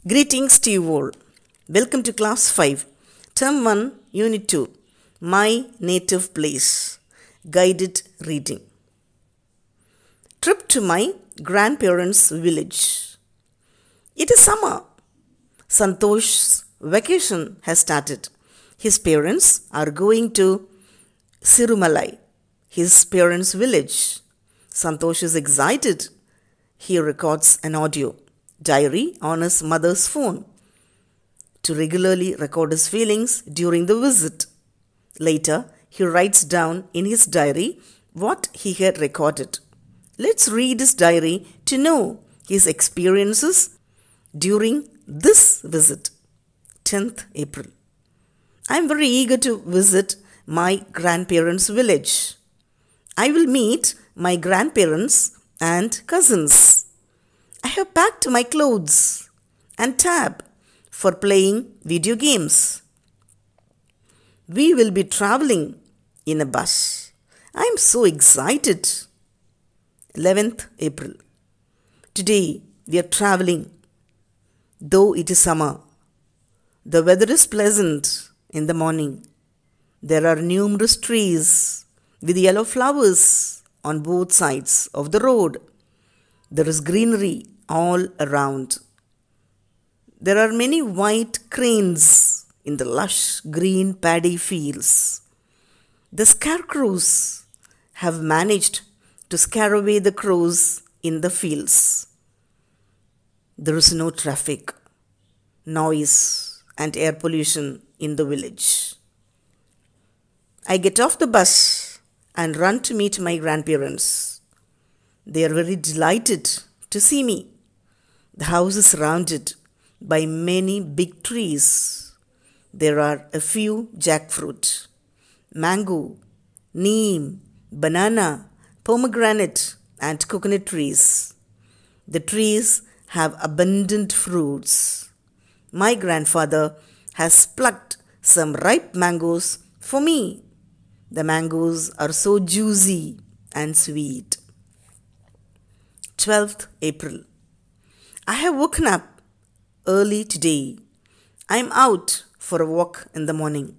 Greetings to you all. Welcome to Class 5, Term 1, Unit 2, My Native Place, Guided Reading. Trip to my grandparents' village. It is summer. Santosh's vacation has started. His parents are going to Sirumalai, his parents' village. Santosh is excited. He records an audio diary on his mother's phone to regularly record his feelings during the visit. Later, he writes down in his diary what he had recorded. Let's read his diary to know his experiences during this visit. 10th April. I am very eager to visit my grandparents' village. I will meet my grandparents and cousins. I have packed my clothes and tab for playing video games. We will be traveling in a bus. I am so excited. 11th April. Today we are traveling. Though it is summer, the weather is pleasant in the morning. There are numerous trees with yellow flowers on both sides of the road. There is greenery all around. There are many white cranes in the lush green paddy fields. The scarecrows have managed to scare away the crows in the fields. There is no traffic, noise, and air pollution in the village. I get off the bus and run to meet my grandparents. They are very delighted to see me. The house is surrounded by many big trees. There are a few jackfruit, mango, neem, banana, pomegranate, and coconut trees. The trees have abundant fruits. My grandfather has plucked some ripe mangoes for me. The mangoes are so juicy and sweet. 12th April. I have woken up early today. I am out for a walk in the morning.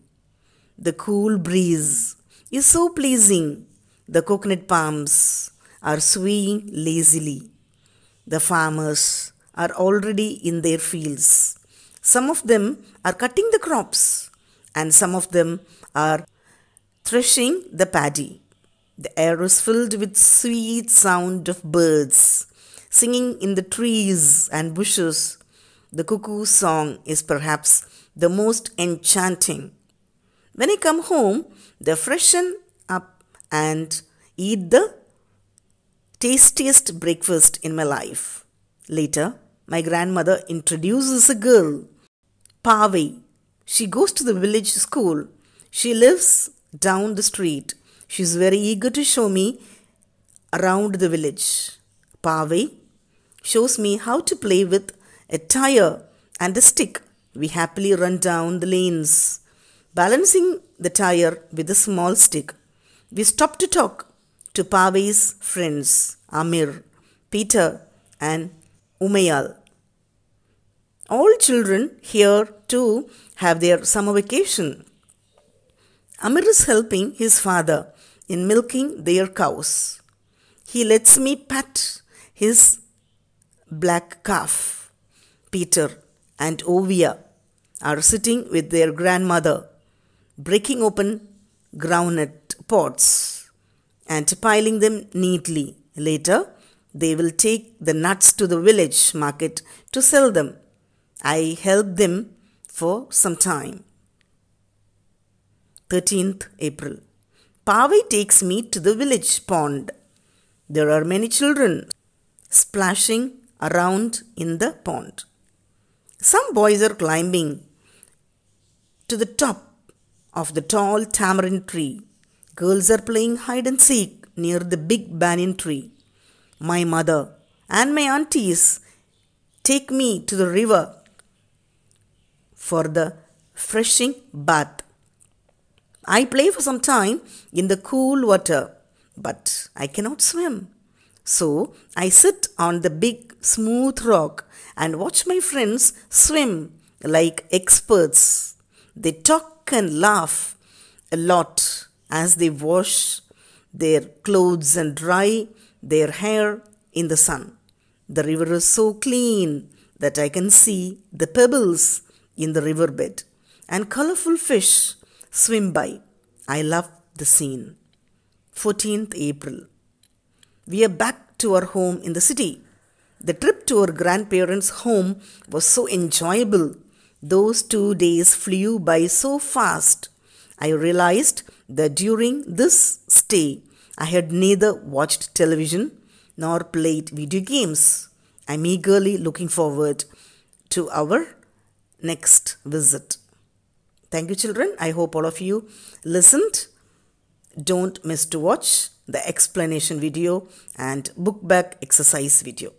The cool breeze is so pleasing. The coconut palms are swaying lazily. The farmers are already in their fields. Some of them are cutting the crops and some of them are threshing the paddy. The air is filled with sweet sound of birds singing in the trees and bushes. The cuckoo song is perhaps the most enchanting. When I come home, they freshen up and eat the tastiest breakfast in my life. Later, my grandmother introduces a girl, Pavai. She goes to the village school. She lives down the street. She is very eager to show me around the village. Pavai shows me how to play with a tire and a stick. We happily run down the lanes, balancing the tire with a small stick. We stop to talk to Pavai's friends, Amir, Peter, and Umayal. All children here too have their summer vacation. Amir is helping his father in milking their cows. He lets me pat his black calf. Peter and Ovia are sitting with their grandmother, breaking open groundnut pods and piling them neatly. Later, they will take the nuts to the village market to sell them. I help them for some time. 13th April. Pavai takes me to the village pond. There are many children splashing around in the pond. Some boys are climbing to the top of the tall tamarind tree. Girls are playing hide and seek near the big banyan tree. My mother and my aunties take me to the river for the freshing bath. I play for some time in the cool water, but I cannot swim. So I sit on the big smooth rock and watch my friends swim like experts. They talk and laugh a lot as they wash their clothes and dry their hair in the sun. The river is so clean that I can see the pebbles in the riverbed and colorful fish swim by. I love the scene. 14th April. We are back to our home in the city. The trip to our grandparents' home was so enjoyable. Those 2 days flew by so fast. I realized that during this stay, I had neither watched television nor played video games. I'm eagerly looking forward to our next visit. Thank you, children. I hope all of you listened. Don't miss to watch the explanation video and book back exercise video.